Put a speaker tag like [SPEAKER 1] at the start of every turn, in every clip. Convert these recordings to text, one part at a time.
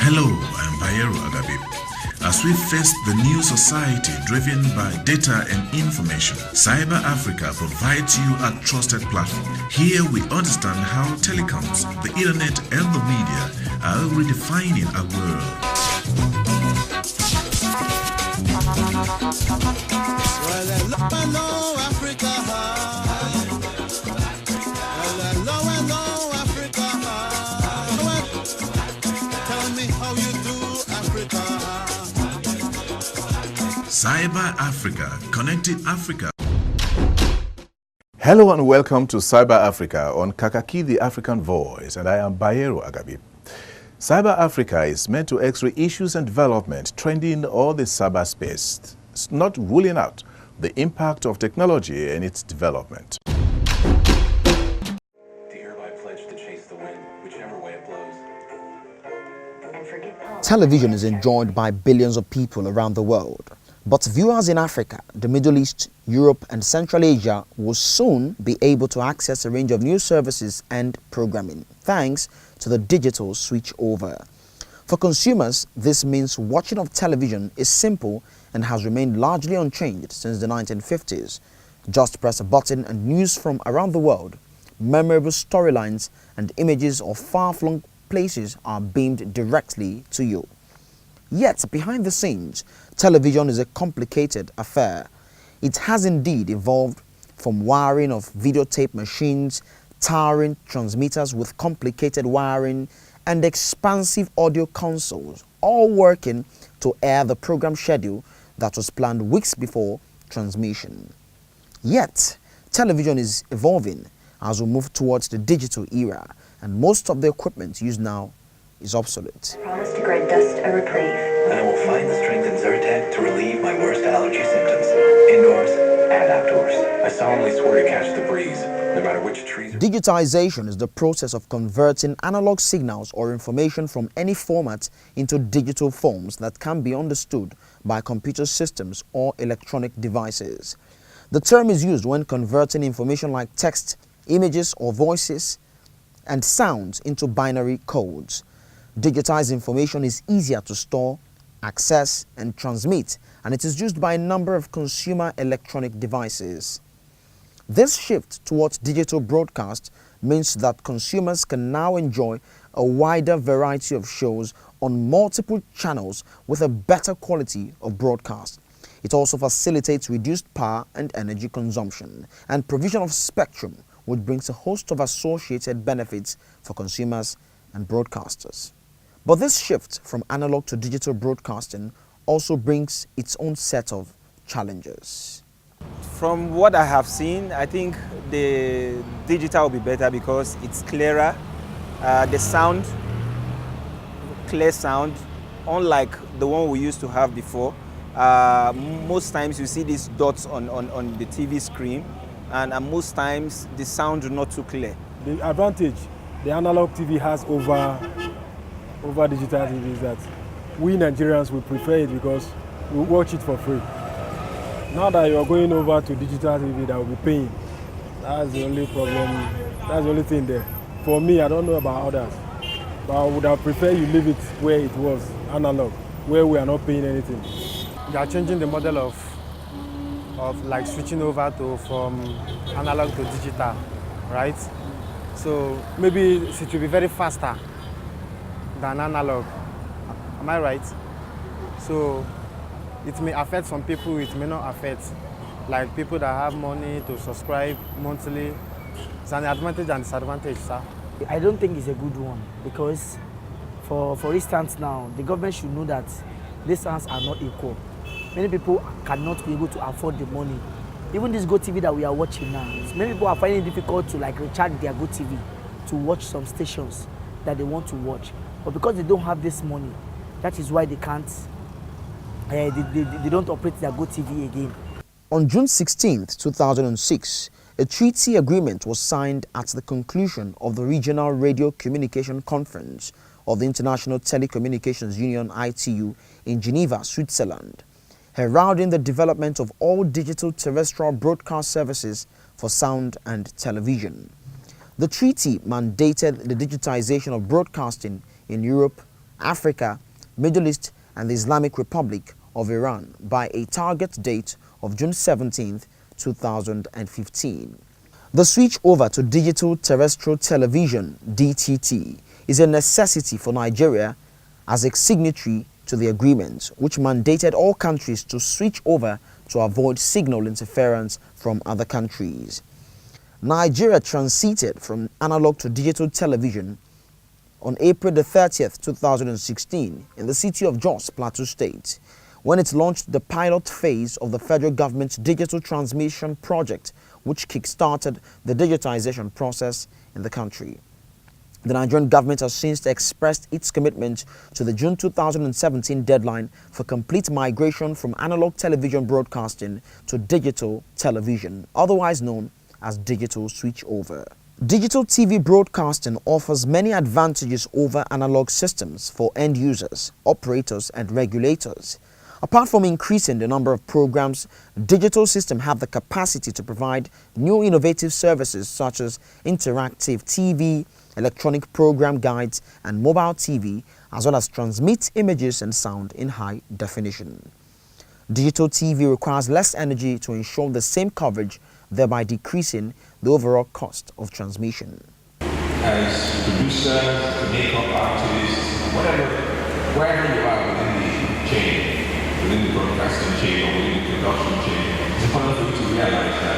[SPEAKER 1] Hello, I'm Bayero Agabi. As we face the new society driven by data and information, Cyber Africa provides you a trusted platform. Here we understand how telecoms, the internet and the media are redefining our world.
[SPEAKER 2] Hello, Africa. Hello, Africa. Tell me how you do, Africa.
[SPEAKER 1] Cyber Africa, connecting Africa.
[SPEAKER 3] Hello and welcome to Cyber Africa on Kakaki the African Voice, and I am Bayero Agabi. Cyber Africa is meant to x-ray issues and development trending in all the cyberspace, not ruling out the impact of technology and its development.
[SPEAKER 4] Do hereby pledge to chase the wind, whichever way it blows.
[SPEAKER 5] Television is enjoyed by billions of people around the world. But viewers in Africa, the Middle East, Europe and Central Asia will soon be able to access a range of new services and programming, thanks to the digital switchover. For consumers, this means watching of television is simple and has remained largely unchanged since the 1950s. Just press a button and news from around the world, memorable storylines and images of far-flung places are beamed directly to you. Yet, behind the scenes, television is a complicated affair. It has indeed evolved from wiring of videotape machines, towering transmitters with complicated wiring, and expansive audio consoles, all working to air the program schedule that was planned weeks before transmission. Yet, television is evolving as we move towards the digital era, and most of the equipment used now is obsolete.
[SPEAKER 6] Promise to grant dust a reprieve.
[SPEAKER 4] And I will find the strength in Zyrtec to relieve my worst allergy symptoms, indoors and outdoors. I solemnly swear to catch the breeze, no matter which trees.
[SPEAKER 5] Digitization is the process of converting analog signals or information from any format into digital forms that can be understood by computer systems or electronic devices. The term is used when converting information like text, images or voices and sounds into binary codes. Digitized information is easier to store, access and transmit, and it is used by a number of consumer electronic devices. This shift towards digital broadcast means that consumers can now enjoy a wider variety of shows on multiple channels with a better quality of broadcast. It also facilitates reduced power and energy consumption and provision of spectrum, which brings a host of associated benefits for consumers and broadcasters. But this shift from analog to digital broadcasting also brings its own set of challenges.
[SPEAKER 7] From what I have seen, I think the digital will be better because it's clearer. The sound, clear sound, unlike the one we used to have before. Most times you see these dots on the TV screen, and most times the sound is not too clear.
[SPEAKER 8] The advantage the analog TV has over digital TV is that we Nigerians will prefer it because we watch it for free. Now that you are going over to digital TV, that will be paying. That's the only problem. That's the only thing there. For me, I don't know about others, but I would have preferred you leave it where it was, analog, where we are not paying anything.
[SPEAKER 9] They are changing the model of like switching over from analog to digital, right? So maybe it will be very faster than analog. Am I right? So it may affect some people, it may not affect. Like people that have money to subscribe monthly. It's an advantage and disadvantage, sir.
[SPEAKER 10] I don't think it's a good one because for instance now, the government should know that these ones are not equal. Many people cannot be able to afford the money. Even this GoTV that we are watching now, many people are finding it difficult to like recharge their GoTV to watch some stations that they want to watch. But because they don't have this money, that is why they can't, they don't operate their GoTV again.
[SPEAKER 5] On June 16, 2006, a treaty agreement was signed at the conclusion of the Regional Radio Communication Conference of the International Telecommunications Union (ITU) in Geneva, Switzerland, heralding the development of all digital terrestrial broadcast services for sound and television. The treaty mandated the digitization of broadcasting in Europe Africa, Middle East and the Islamic Republic of Iran by a target date of June 17, 2015. The switch over to digital terrestrial television (DTT) is a necessity for Nigeria as a signatory to the agreement, which mandated all countries to switch over to avoid signal interference from other countries. Nigeria transited from analog to digital television on April 30, 2016 in the city of Jos, Plateau State, when it launched the pilot phase of the federal government's digital transmission project, which kick-started the digitization process in the country. The Nigerian government has since expressed its commitment to the June 2017 deadline for complete migration from analog television broadcasting to digital television, otherwise known as digital switchover. Digital TV broadcasting offers many advantages over analog systems for end users, operators, and regulators. Apart from increasing the number of programs, digital systems have the capacity to provide new innovative services such as interactive TV, electronic program guides, and mobile TV, as well as transmit images and sound in high definition. Digital TV requires less energy to ensure the same coverage, thereby decreasing the overall cost of transmission.
[SPEAKER 11] As producers, makeup artists, wherever you are within the chain, within the broadcasting chain or within the production chain, it's important for you to realize that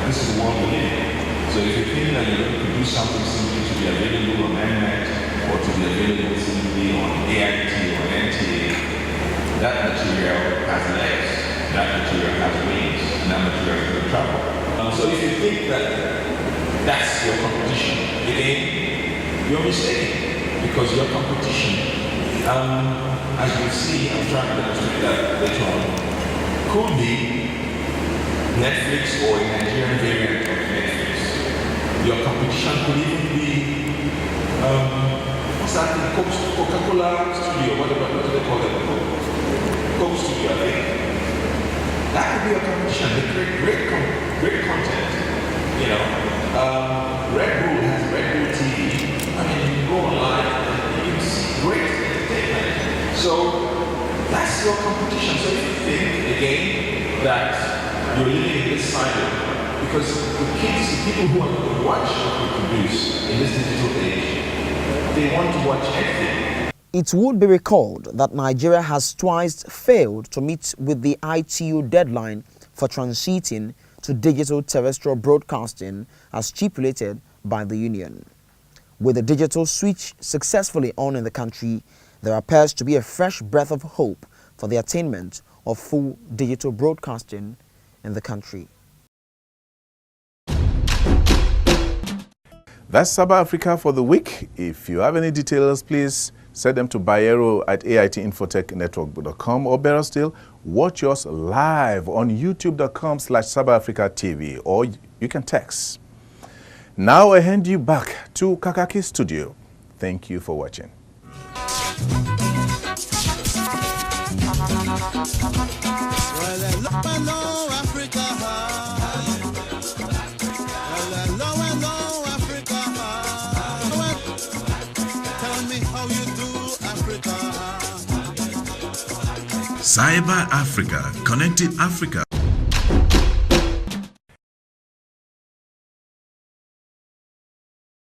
[SPEAKER 11] this is the world we live in. So if you think that you're going to produce something simply to be available on Mnet or to be available simply on AIT or NTA, that material has legs, that material has wings, and that material is going to travel. So if you think that that's your competition, again, you're mistaken, because your competition, as you'll see, I'm trying to demonstrate that later on, could be Netflix or a Nigerian variant of Netflix. Your competition could even be, what's that thing, Coca-Cola Studio, what do they call it? Coke Studio, I think. That could be a competition. They create great content, you know. Red Bull has Red Bull TV. I mean, you can go online and you can see great entertainment. So that's your competition. So if you think, again, that you're living in this cycle, because the kids, the people who are going to watch what we produce in this digital age, they want to watch anything.
[SPEAKER 5] It would be recalled that Nigeria has twice failed to meet with the ITU deadline for transiting to digital terrestrial broadcasting as stipulated by the Union. With the digital switch successfully on in the country, there appears to be a fresh breath of hope for the attainment of full digital broadcasting in the country.
[SPEAKER 3] That's Cyber Africa for the week. If you have any details, please send them to bayero@aitinfotechnetwork.com, or better still, watch us live on youtube.com/cyberafricatv, or you can text. Now I hand you back to Kakaki Studio. Thank you for watching.
[SPEAKER 1] Cyber Africa, connecting Africa.